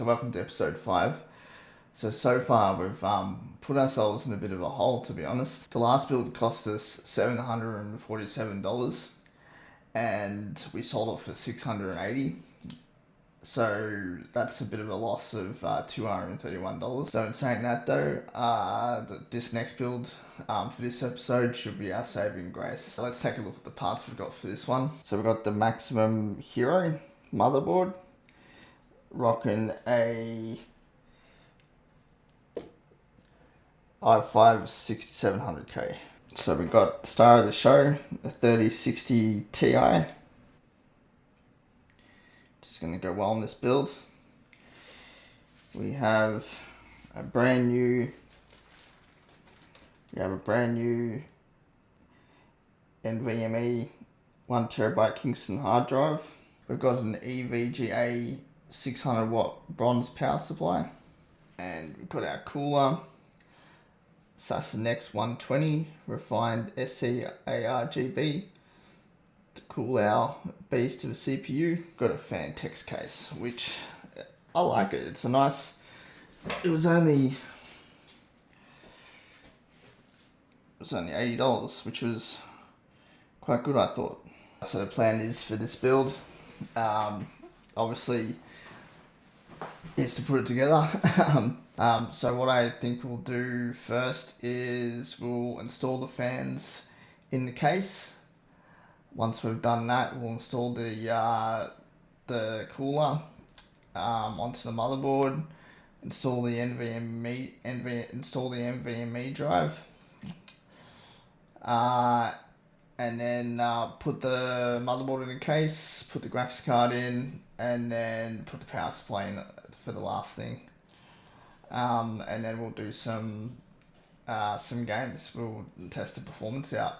So welcome to episode 5. So far we've put ourselves in a bit of a hole, to be honest. The last build cost us $747 and we sold it for $680. So that's a bit of a loss of $231. So in saying that though, this next build for this episode should be our saving grace. So let's take a look at the parts we've got for this one. So we've got the Maximum Hero motherboard, rocking a i5 6700K. So we've got star of the show, a 3060 Ti. Just going to go well on this build. We have a brand new NVMe 1TB Kingston hard drive. We've got an EVGA 600 watt bronze power supply, and we've got our cooler, Assassin X120 refined SC ARGB to cool our beast of a CPU. Got a fan text case, which I like it. It's a nice. It was only $80, which was quite good, I thought. So the plan is for this build, obviously, is to put it together. So what I think we'll do first is we'll install the fans in the case. Once we've done that, we'll install the cooler onto the motherboard, install the NVMe drive, and then put the motherboard in the case, put the graphics card in, and then put the power supply in for the last thing. And then we'll do some games. We'll test the performance out.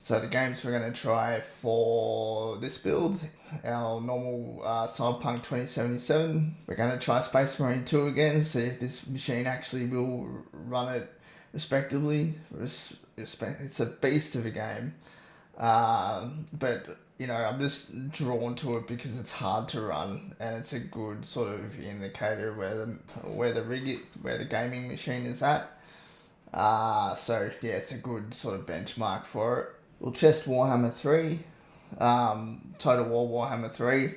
So the games we're going to try for this build, our normal Cyberpunk 2077. We're going to try Spacemarine 2 again, see if this machine actually will run it respectively. It's a beast of a game, but you know, I'm just drawn to it because it's hard to run and it's a good sort of indicator where the gaming machine is at. So yeah, it's a good sort of benchmark for it. We'll test Warhammer 3, Total War Warhammer 3.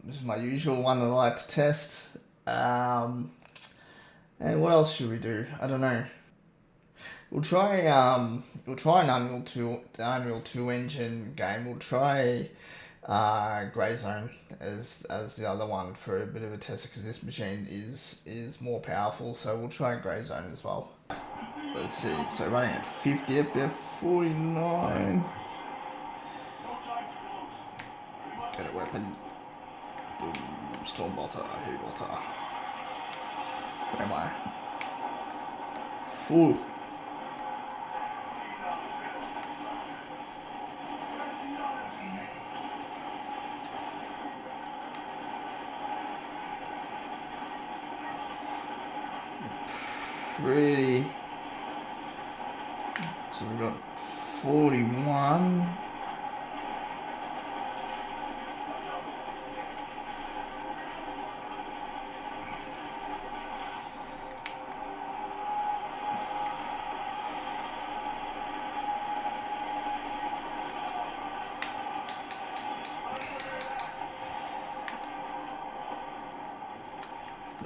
This is my usual one that I like to test. And what else should we do? I don't know. We'll try an Unreal 2 engine game. We'll try Greyzone as the other one for a bit of a test because this machine is more powerful. So we'll try Greyzone as well. Let's see. So running at 50 FPS, 49. Get a weapon. Stormbolter, heavy bolter. Where am I? Full. Pretty. So we've got 41.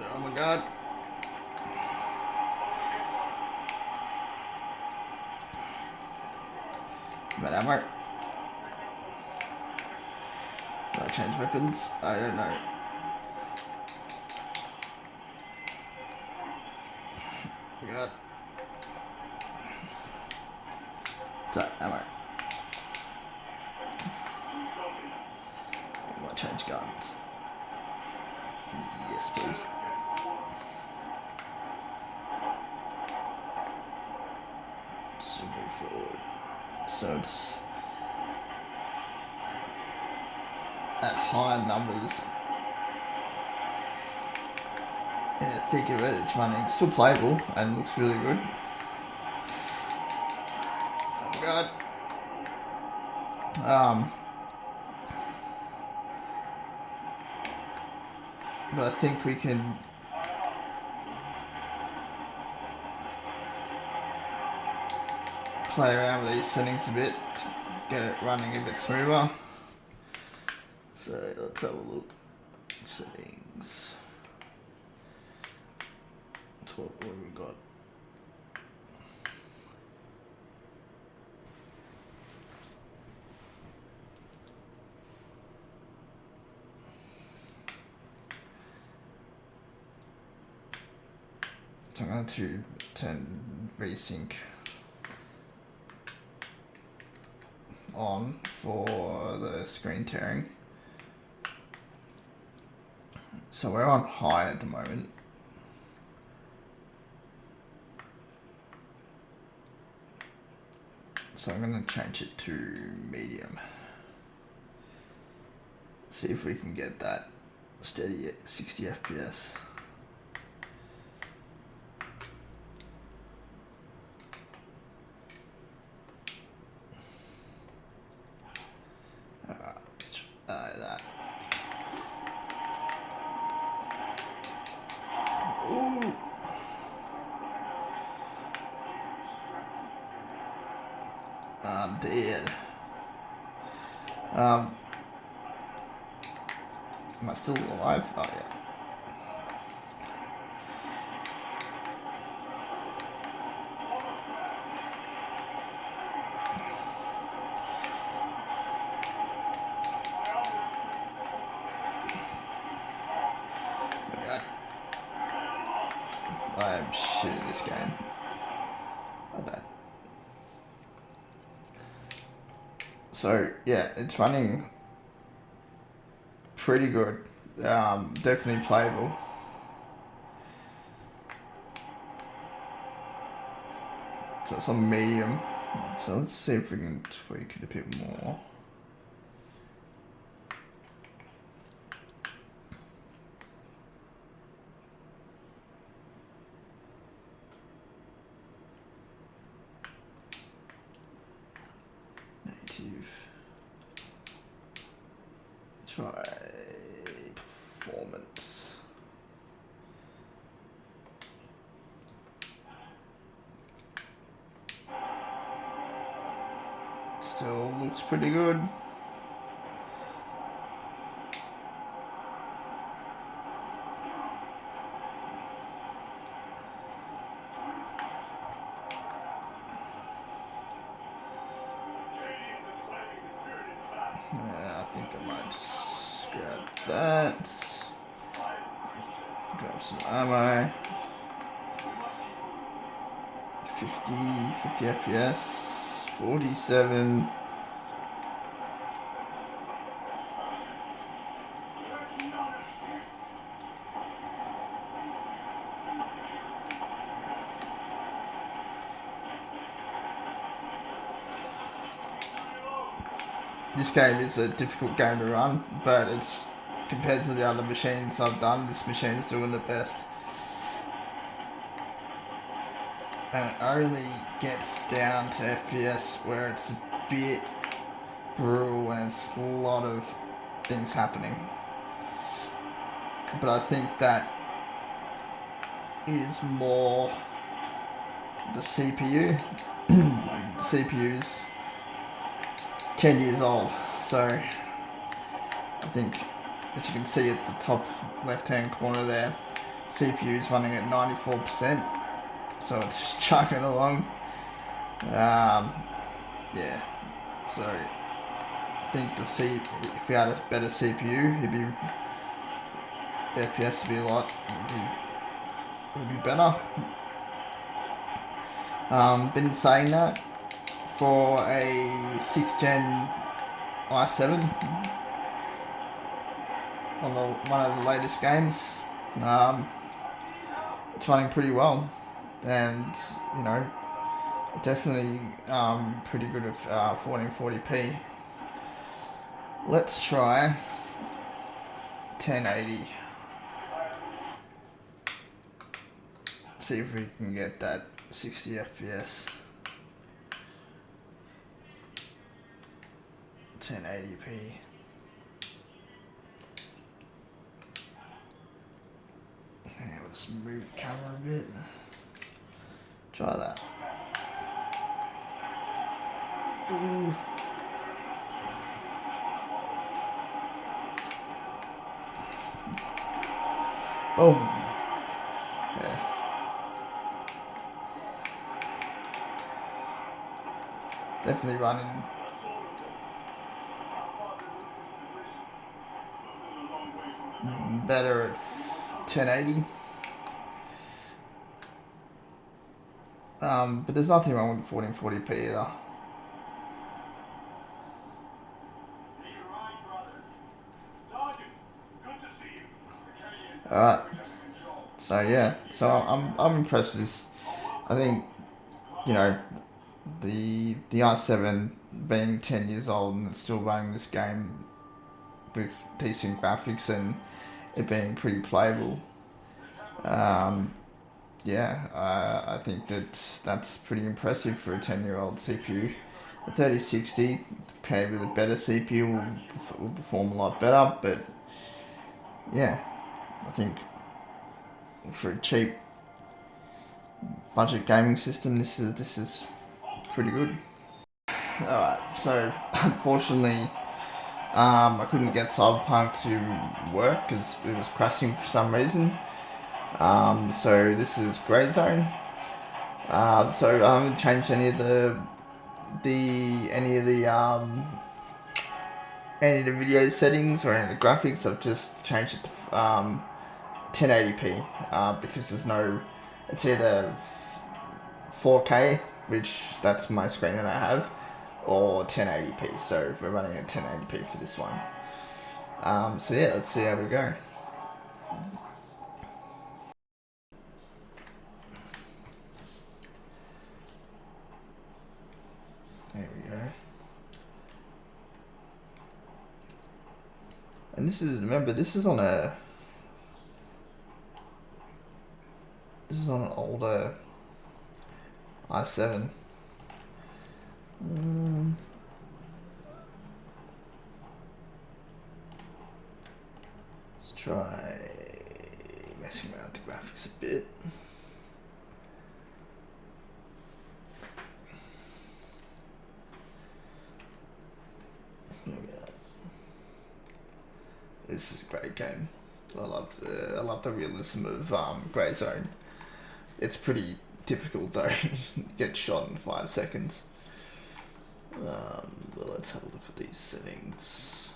Oh my god. But that work? Do I change weapons? I don't know. God. So, ammo. I might change guns. Yes, please. So move forward. So it's at higher numbers. And I think of it, it's running still playable and looks really good. Oh my god. But I think we can play around with these settings a bit to get it running a bit smoother. So let's have a look. Settings. That's what we got. So I'm going to turn VSync on for the screen tearing. So we're on high at the moment. So I'm going to change it to medium. See if we can get that steady at 60 FPS. Let's try that. Ooh. I'm dead. Am I still alive? Oh yeah. I am shit at this game. I don't. So yeah, it's running pretty good. Definitely playable. So it's on medium. So let's see if we can tweak it a bit more. Try performance. Still looks pretty good. that. Grab some ammo. 50 FPS, 47. This game is a difficult game to run, but it's compared to the other machines I've done, this machine is doing the best. And it only gets down to FPS where it's a bit brutal and it's a lot of things happening. But I think that is more the CPU. The CPU's 10 years old, so I think, as you can see at the top left hand corner there, CPU is running at 94%, so it's chugging along. Yeah, so I think if we had a better CPU, the FPS would be a lot, would be better. Been saying that, for a 6th gen i7 on one of the latest games, it's running pretty well, and you know, definitely pretty good at 1440p. Let's try 1080. See if we can get that 60 FPS. 1080p. Okay, we'll just move the camera a bit. Try that. Ooh. Boom. Yes. Definitely running better at 1080. But there's nothing wrong with 1440p either. Alright. So yeah, so I'm impressed with this. I think, you know, the i7 being 10 years old and it's still running this game with decent graphics and it being pretty playable. Yeah, I think that's pretty impressive for a 10-year-old CPU. A 3060 paired with a better CPU will perform a lot better, but yeah, I think for a cheap budget gaming system, this is pretty good. Alright, so unfortunately, I couldn't get Cyberpunk to work because it was crashing for some reason. So this is Greyzone. So I haven't changed any of the video settings or any of the graphics. I've just changed it to 1080p because there's no. It's either 4K, which that's my screen that I have, or 1080p. So we're running at 1080p for this one. So yeah, let's see how we go. There we go. And this is, remember, this is on an older i7. Let's try messing around with the graphics a bit. This is a great game. I love the realism of Greyzone. It's pretty difficult though. Get shot in 5 seconds. Well, let's have a look at these settings.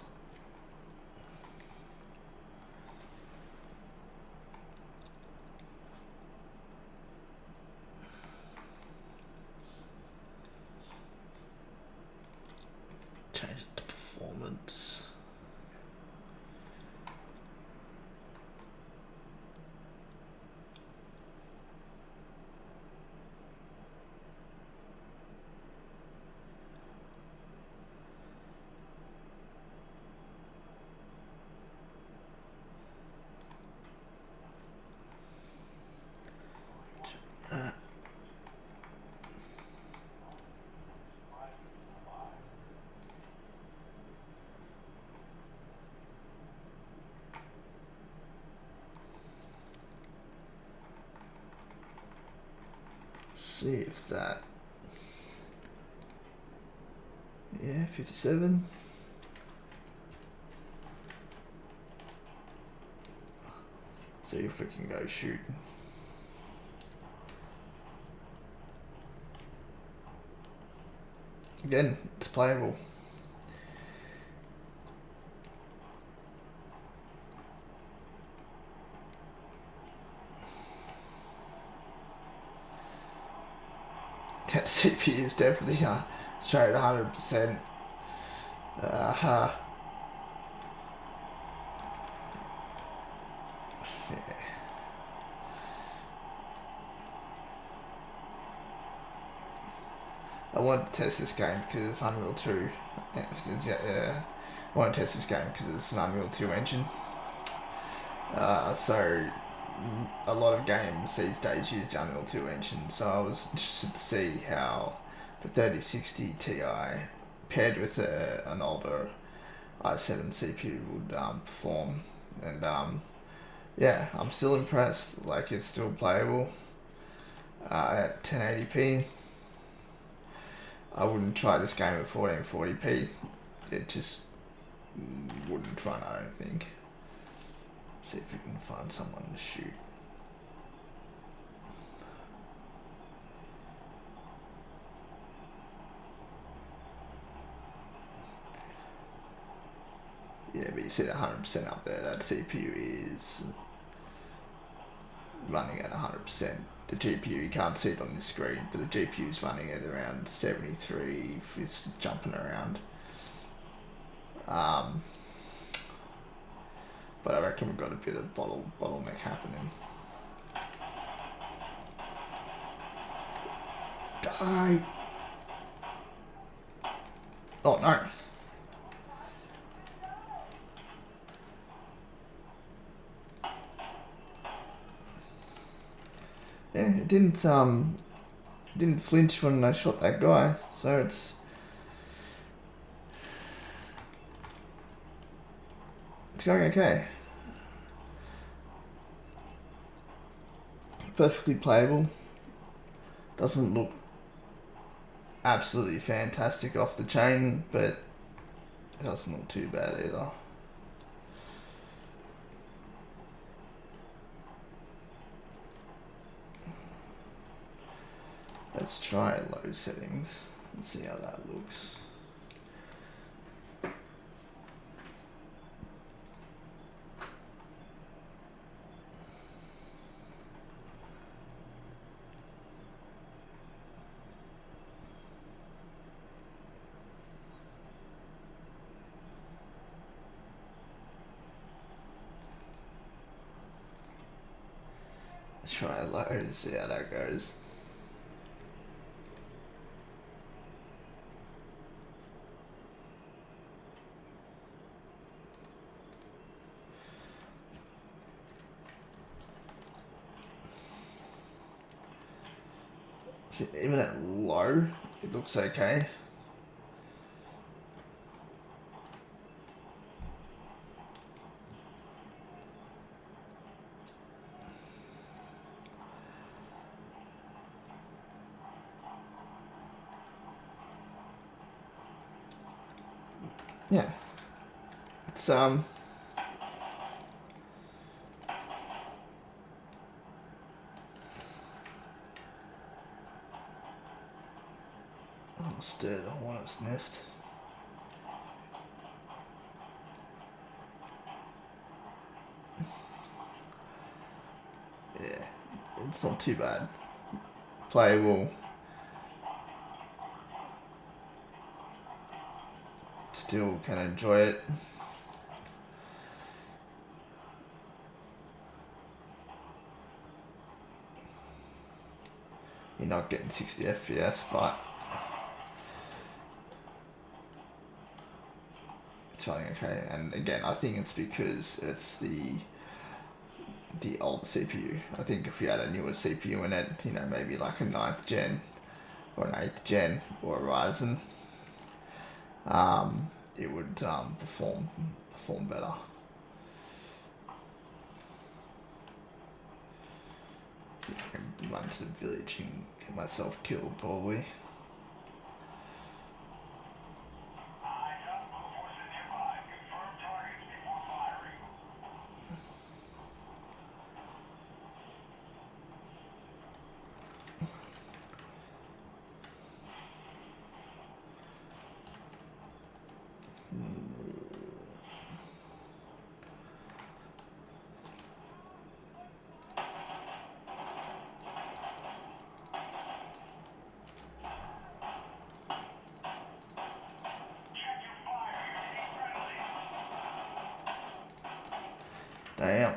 see if that, yeah, 57. See if we can go shoot. Again, it's playable. That CPU is definitely straight 100%. Yeah. I want to test this game because it's Unreal 2. Yeah, I want to test this game because it's an Unreal 2 engine. So a lot of games these days use the Unreal 2 engine. So I was interested to see how the 3060 Ti paired with an older i7 CPU would perform. And yeah, I'm still impressed. Like, it's still playable at 1080p. I wouldn't try this game at 1440p. It just wouldn't run, I don't think. See if we can find someone to shoot. Yeah, but you see that 100% up there, that CPU is running at 100%. The GPU, you can't see it on this screen, but the GPU is running at around 73, it's jumping around. But I reckon we've got a bit of bottleneck happening. Die! Oh no! Yeah, it didn't flinch when I shot that guy, so it's going okay. Perfectly playable. Doesn't look absolutely fantastic off the chain, but it doesn't look too bad either. Let's try low settings and see how that looks. Let's try low to see how that goes. See, even at low, it looks okay. Yeah, it's oh, stir the hornet's nest. Yeah, it's not too bad. Playable. Still can enjoy it. You're not getting 60 FPS, but it's running okay. And again, I think it's because it's the old CPU. I think if you had a newer CPU in it, you know, maybe like a 9th gen or an 8th gen or a Ryzen, it would perform better. See if I can run to the village and get myself killed, probably. Damn.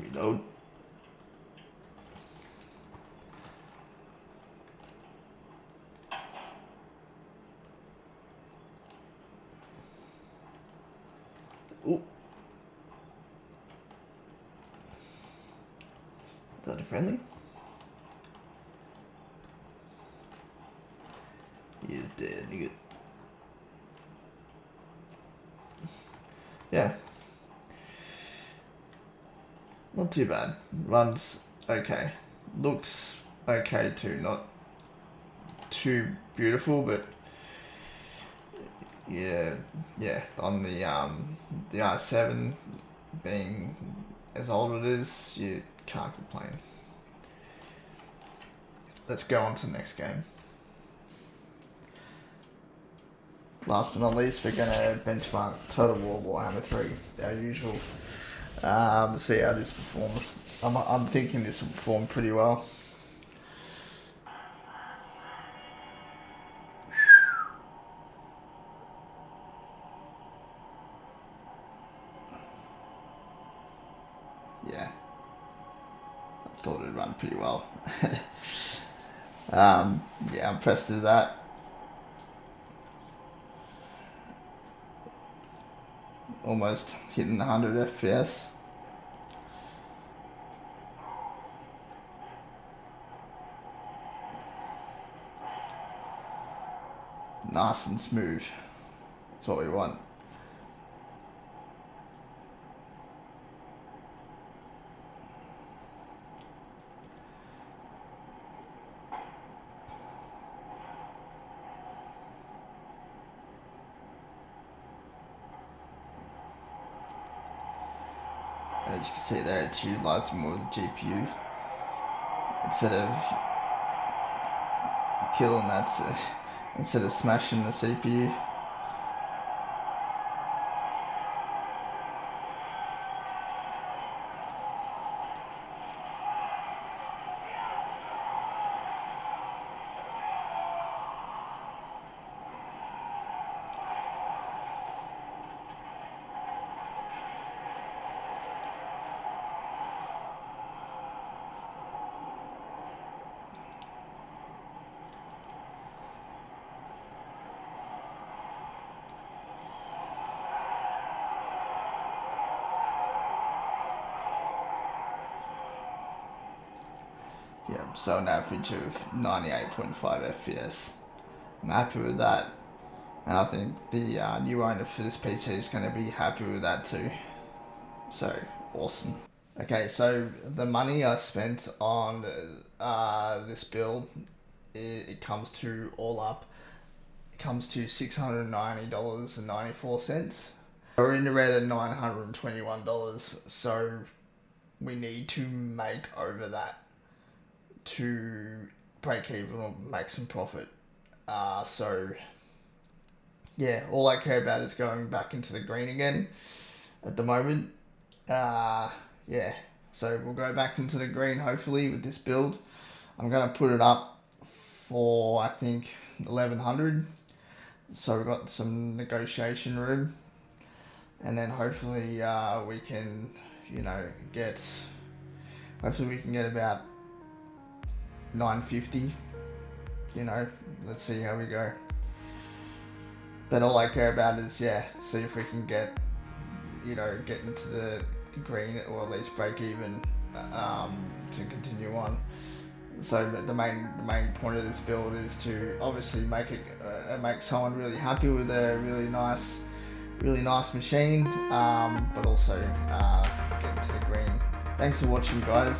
Reload. Ooh. Is that a friendly? He is dead, nigga. Yeah. Not too bad. Runs okay. Looks okay too. Not too beautiful, but yeah. On the R7 being as old as it is, you can't complain. Let's go on to the next game. Last but not least, we're gonna benchmark Total War Warhammer 3, our usual. See how this performs. I'm thinking this will perform pretty well. Yeah, I thought it'd run pretty well. Yeah, I'm impressed with that. Almost hitting 100 FPS. Nice and smooth. That's what we want. As you can see there, it's utilising more of the GPU instead of killing that, instead of smashing the CPU. Yeah, so an average of 98.5 FPS. I'm happy with that, and I think the new owner for this PC is going to be happy with that too. So awesome. Okay, so the money I spent on this build, it comes to all up. It comes to $690.94. We're in the red at $921, so we need to make over that to break even or make some profit. So yeah, all I care about is going back into the green again at the moment. Yeah, so we'll go back into the green hopefully with this build. I'm gonna put it up for, I think, 1100, so we've got some negotiation room, and then hopefully we can, get about 950. Let's see how we go. But all I care about is, see if we can get into the green, or at least break even to continue on. So the main point of this build is to obviously make someone really happy with a really nice machine, but also get into the green Thanks for watching, guys.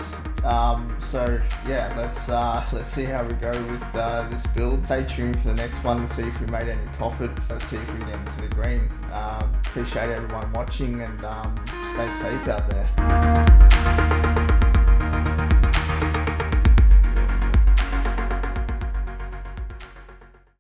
So yeah, let's see how we go with this build. Stay tuned for the next one to see if we made any profit. Let's see if we get into the green. Appreciate everyone watching, and stay safe out there.